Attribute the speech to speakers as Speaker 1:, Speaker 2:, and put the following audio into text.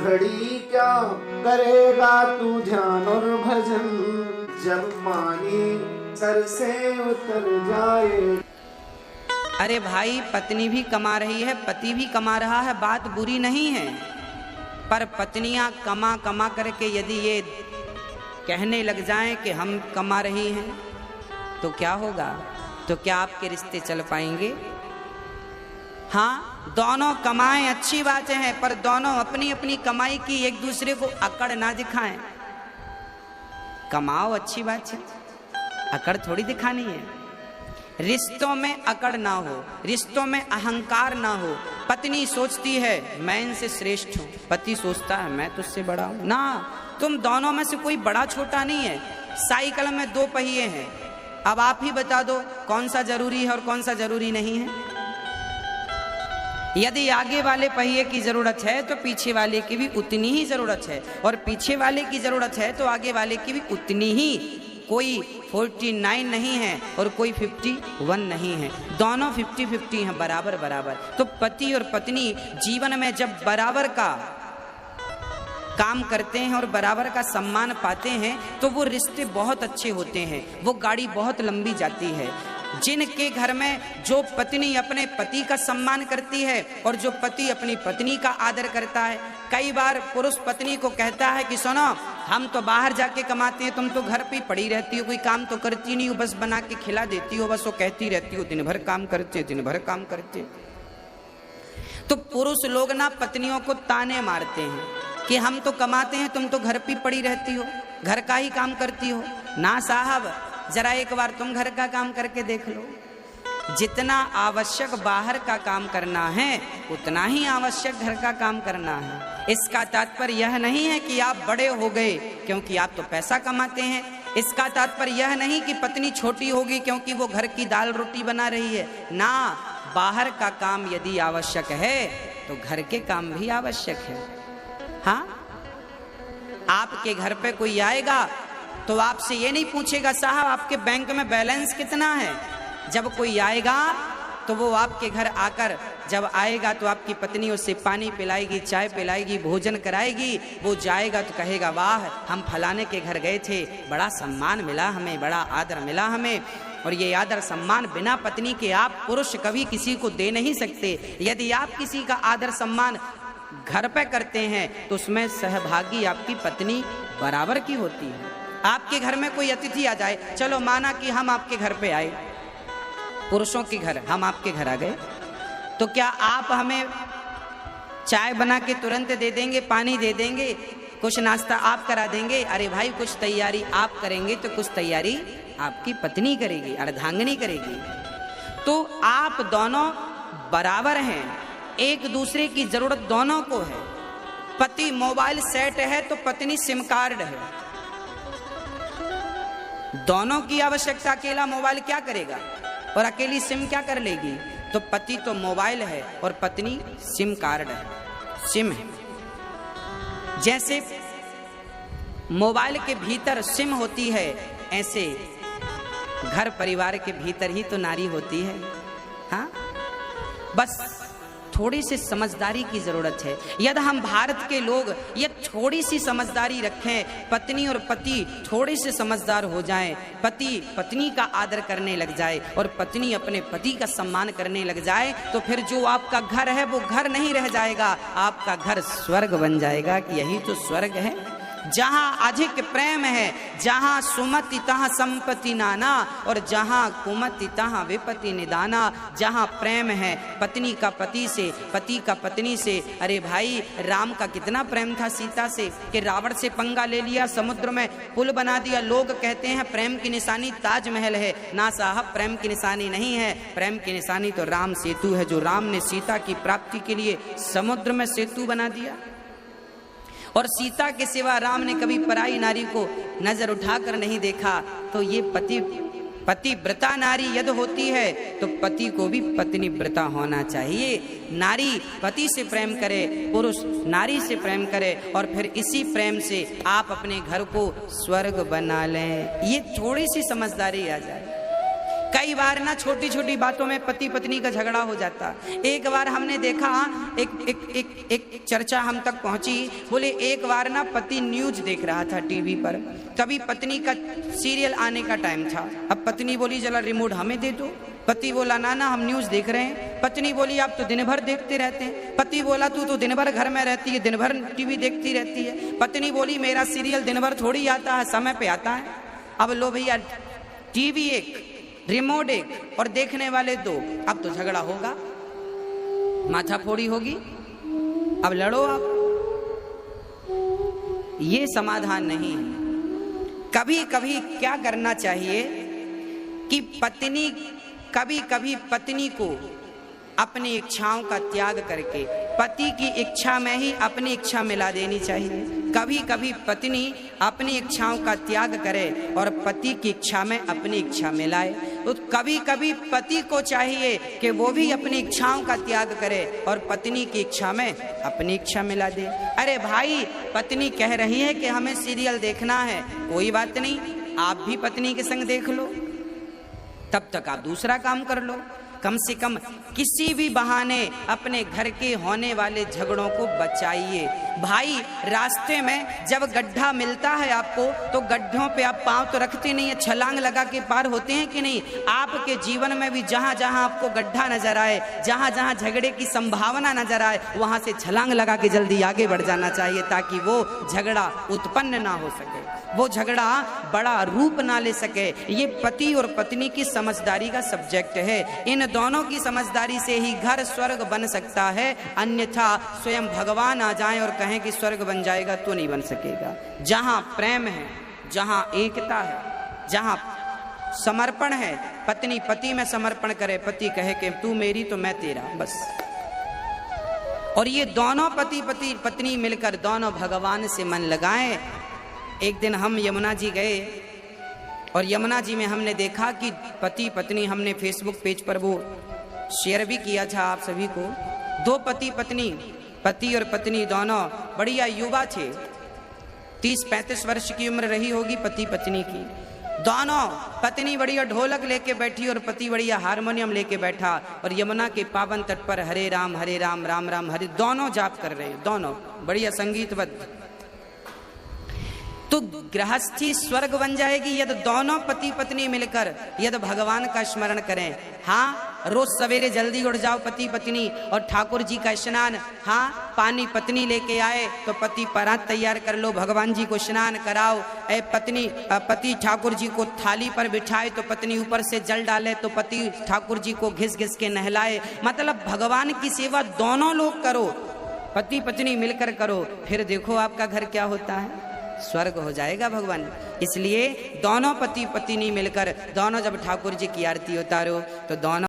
Speaker 1: घड़ी क्या करेगा तू ध्यान और भजन, जब पानी सर से उतर जाए।
Speaker 2: अरे भाई, पत्नी भी कमा रही है, पति भी कमा रहा है, बात बुरी नहीं है, पर पत्नियां कमा कमा करके यदि ये कहने लग जाएं कि हम कमा रही हैं तो क्या होगा? तो क्या आपके रिश्ते चल पाएंगे? हाँ, दोनों कमाएं, अच्छी बात है, पर दोनों अपनी अपनी कमाई की एक दूसरे को अकड़ ना दिखाएं। कमाओ, अच्छी बात है, अकड़ थोड़ी दिखानी है। रिश्तों में अकड़ ना हो, रिश्तों में अहंकार ना हो। पत्नी सोचती है मैं इनसे श्रेष्ठ हूं, पति सोचता है मैं तुझसे बड़ा हूं। ना, तुम दोनों में से कोई बड़ा छोटा नहीं है। साइकिल में दो पहिए हैं, अब आप ही बता दो कौन सा जरूरी है और कौन सा जरूरी नहीं है। यदि आगे वाले पहिए की जरूरत है तो पीछे वाले की भी उतनी ही जरूरत है, और पीछे वाले की जरूरत है तो आगे वाले की भी उतनी ही। कोई 49 नहीं है और कोई 51 नहीं है, दोनों 50-50 हैं, बराबर बराबर। तो पति और पत्नी जीवन में जब बराबर का काम करते हैं और बराबर का सम्मान पाते हैं तो वो रिश्ते बहुत अच्छे होते हैं, वो गाड़ी बहुत लंबी जाती है। जिनके घर में जो पत्नी अपने पति का सम्मान करती है और जो पति अपनी पत्नी का आदर करता है। कई बार पुरुष पत्नी को कहता है कि सुनो, हम तो बाहर जाके कमाते हैं, तुम तो घर पे पड़ी रहती हो, कोई काम तो करती नहीं हो, बस बना के खिला देती हो, बस वो कहती रहती हो दिन भर काम करते, दिन भर काम करते। तो पुरुष लोग ना पत्नियों को ताने मारते हैं कि हम तो कमाते हैं, तुम तो घर पे पड़ी रहती हो, घर का ही काम करती हो। ना साहब, जरा एक बार तुम घर का काम करके देख लो। जितना आवश्यक बाहर का काम करना है उतना ही आवश्यक घर का काम करना है। इसका तात्पर्य यह नहीं है कि आप बड़े हो गए क्योंकि आप तो पैसा कमाते हैं। इसका तात्पर्य यह नहीं कि पत्नी छोटी होगी क्योंकि वो घर की दाल रोटी बना रही है। ना, बाहर का काम यदि आवश्यक है तो घर के काम भी आवश्यक है। हाँ, आपके घर पे कोई आएगा तो आपसे ये नहीं पूछेगा साहब आपके बैंक में बैलेंस कितना है। जब कोई आएगा तो वो आपके घर आकर जब आएगा तो आपकी पत्नी उससे पानी पिलाएगी, चाय पिलाएगी, भोजन कराएगी। वो जाएगा तो कहेगा वाह, हम फलाने के घर गए थे, बड़ा सम्मान मिला हमें, बड़ा आदर मिला हमें। और ये आदर सम्मान बिना पत्नी के आप पुरुष कभी किसी को दे नहीं सकते। यदि आप किसी का आदर सम्मान घर पे करते हैं तो उसमें सहभागी आपकी पत्नी बराबर की होती है। आपके घर में कोई अतिथि आ जाए, चलो माना कि हम आपके घर पे आए, पुरुषों के घर हम आपके घर आ गए, तो क्या आप हमें चाय बना के तुरंत दे देंगे, पानी दे देंगे, कुछ नाश्ता आप करा देंगे? अरे भाई, कुछ तैयारी आप करेंगे तो कुछ तैयारी आपकी पत्नी करेगी, अर्धांगिनी करेगी। तो आप दोनों बराबर हैं, एक दूसरे की जरूरत दोनों को है। पति मोबाइल सेट है तो पत्नी सिम कार्ड है। दोनों की आवश्यकता, अकेला मोबाइल क्या करेगा और अकेली सिम क्या कर लेगी? तो पति तो मोबाइल है और पत्नी सिम कार्ड है, सिम है। जैसे मोबाइल के भीतर सिम होती है, ऐसे घर परिवार के भीतर ही तो नारी होती है। हाँ, बस थोड़ी सी समझदारी की जरूरत है। यदि हम भारत के लोग ये थोड़ी सी समझदारी रखें, पत्नी और पति थोड़े से समझदार हो जाएं, पति पत्नी का आदर करने लग जाए और पत्नी अपने पति का सम्मान करने लग जाए, तो फिर जो आपका घर है वो घर नहीं रह जाएगा, आपका घर स्वर्ग बन जाएगा। कि यही तो स्वर्ग है, जहाँ अधिक प्रेम है, जहाँ सुमति तहाँ संपत्ति नाना, और जहाँ कुमति तहाँ विपत्ति निदाना। जहाँ प्रेम है पत्नी का पति से, पति का पत्नी से। अरे भाई, राम का कितना प्रेम था सीता से कि रावण से पंगा ले लिया, समुद्र में पुल बना दिया। लोग कहते हैं प्रेम की निशानी ताजमहल है। ना साहब, प्रेम की निशानी नहीं है, प्रेम की निशानी तो राम सेतु है, जो राम ने सीता की प्राप्ति के लिए समुद्र में सेतु बना दिया। और सीता के सिवा राम ने कभी पराई नारी को नजर उठाकर नहीं देखा। तो ये पतिव्रता नारी यदि होती है तो पति को भी पत्नी व्रता होना चाहिए। नारी पति से प्रेम करे, पुरुष नारी से प्रेम करे, और फिर इसी प्रेम से आप अपने घर को स्वर्ग बना लें। ये थोड़ी सी समझदारी आ जाए। कई बार ना छोटी छोटी बातों में पति पत्नी का झगड़ा हो जाता। एक बार हमने देखा, एक चर्चा हम तक पहुंची, बोले एक बार ना पति न्यूज देख रहा था टीवी पर, तभी पत्नी का सीरियल आने का टाइम था। अब पत्नी बोली जरा रिमोट हमें दे दो। पति बोला ना ना हम न्यूज देख रहे हैं। पत्नी बोली आप तो दिन भर देखते रहते हैं। पति बोला तू तो दिन भर घर में रहती है, दिन भर टीवी देखती रहती है। पत्नी बोली मेरा सीरियल दिन भर थोड़ी आता है, समय पे आता है। अब लो भैया, टीवी एक, रिमोट एक और देखने वाले दो, अब तो झगड़ा होगा, माथाफोड़ी होगी, अब लड़ो आप। ये समाधान नहीं है। कभी कभी क्या करना चाहिए कि पत्नी, कभी कभी पत्नी को अपनी इच्छाओं का त्याग करके पति की इच्छा में ही अपनी इच्छा मिला देनी चाहिए। कभी कभी पत्नी अपनी इच्छाओं का त्याग करे और पति की इच्छा में अपनी इच्छा मिलाए। तो कभी कभी पति को चाहिए कि वो भी अपनी इच्छाओं का त्याग करे और पत्नी की इच्छा में अपनी इच्छा मिला दे। अरे भाई, पत्नी कह रही है कि हमें सीरियल देखना है, कोई बात नहीं, आप भी पत्नी के संग देख लो, तब तक आप दूसरा काम कर लो। कम से कम किसी भी बहाने अपने घर के होने वाले झगड़ों को बचाइए। भाई, रास्ते में जब गड्ढा मिलता है आपको, तो गड्ढों पे आप पांव तो रखते नहीं है, छलांग लगा के पार होते हैं कि नहीं? आपके जीवन में भी जहां जहां आपको गड्ढा नजर आए, जहां जहां झगड़े की संभावना नजर आए, वहां से छलांग लगा के जल्दी आगे बढ़ जाना चाहिए, ताकि वो झगड़ा उत्पन्न ना हो सके, वो झगड़ा बड़ा रूप ना ले सके। ये पति और पत्नी की समझदारी का सब्जेक्ट है। इन दोनों की समझदारी से ही घर स्वर्ग बन सकता है, अन्यथा स्वयं भगवान आ जाएं और कहें कि स्वर्ग बन जाएगा तो नहीं बन सकेगा। जहां प्रेम है, जहां एकता है, जहां समर्पण है, पत्नी पति में समर्पण करे, पति कहे कि तू मेरी तो मैं तेरा, बस। और ये दोनों पति पत्नी मिलकर दोनों भगवान से मन लगाएं। एक दिन हम यमुना जी गए और यमुना जी में हमने देखा कि पति पत्नी, हमने फेसबुक पेज पर वो शेयर भी किया था आप सभी को, दो पति पत्नी, पति और पत्नी दोनों बढ़िया युवा थे, 30-35 वर्ष की उम्र रही होगी पति पत्नी की। दोनों, पत्नी बढ़िया ढोलक लेके बैठी और पति बढ़िया हारमोनियम लेके बैठा, और यमुना के पावन तट पर हरे राम राम राम हरे, दोनों जाप कर रहे हैं, दोनों बढ़िया संगीतबद्ध। तो गृहस्थी स्वर्ग बन जाएगी यदि दोनों पति पत्नी मिलकर यदि भगवान का स्मरण करें। हाँ, रोज सवेरे जल्दी उठ जाओ पति पत्नी और ठाकुर जी का स्नान, हाँ, पानी पत्नी लेके आए तो पति परात तैयार कर लो, भगवान जी को स्नान कराओ। पति ठाकुर जी को थाली पर बिठाए तो पत्नी ऊपर से जल डाले, तो पति ठाकुर जी को घिस घिस के नहलाए। मतलब भगवान की सेवा दोनों लोग करो, पति पत्नी मिलकर करो, फिर देखो आपका घर क्या होता है, स्वर्ग हो जाएगा भगवान। इसलिए दोनों पति पत्नी मिलकर, दोनों जब ठाकुर जी की आरती उतारो तो दोनों